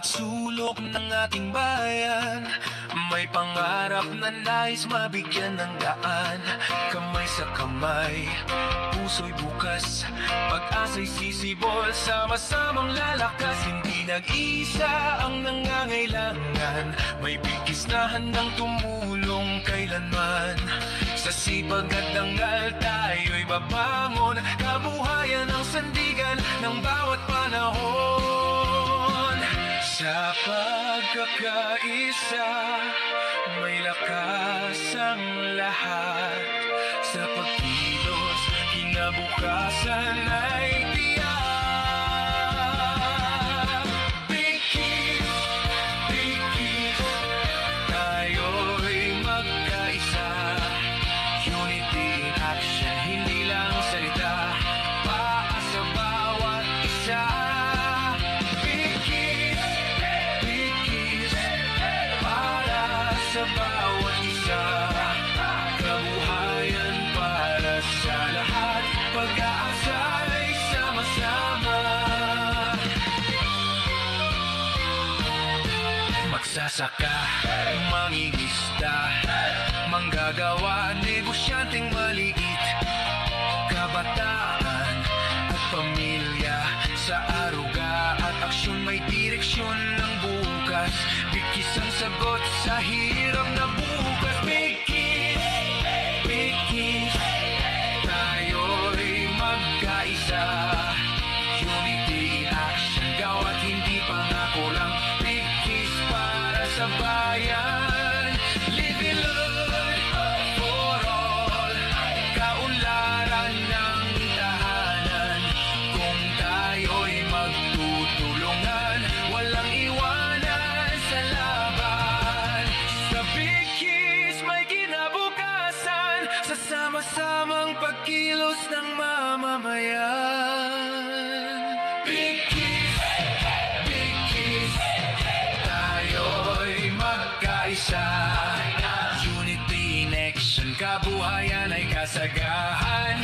bawat sulok ng ating bayan. May pangarap na nais mabigyan ng daan. Kamay sa kamay, puso'y bukas, pag-asa'y sisibol, sama-samang lalakas. Hindi nag-isa ang nangangailangan, may bigkis na handang tumulong kailanman. Sa sipag at dangal tayo'y babangon, kabuhayan ang sandigan ng bawat panahon. Sa pagkakaisa, may lakas ang lahat. Sa pagkilos, kinabukasan ay tiyak. Big kiss, tayo'y magkaisa. Unity in action, hindi lang salita, paas sa bawat isa. Sa bawat isa, kabuhayan para sa lahat, pag-asa ay sama-sama. Magsasaka, mangingista, manggagawa, negosyanteng maliit, kabataan at pamilya. Sa aruga at aksyon may direksyon ng bukas, bigkis ang sagot sa hirap na bukas. Big kiss, tayo'y magkaisa. Unity in action, gawat hindi pangako lang. Big kiss para sa bayan. Living Lord for all, kaunlaran ng tahanan. Kung tayo'y magtutulungan, walang iwanan sa laban. Sa big kiss may kinabukasan, sa sama-samang pagkilos ng mamamayan. Big kiss, tayo'y magkaisa. Unity in action, kabuhayan ay kasagahan.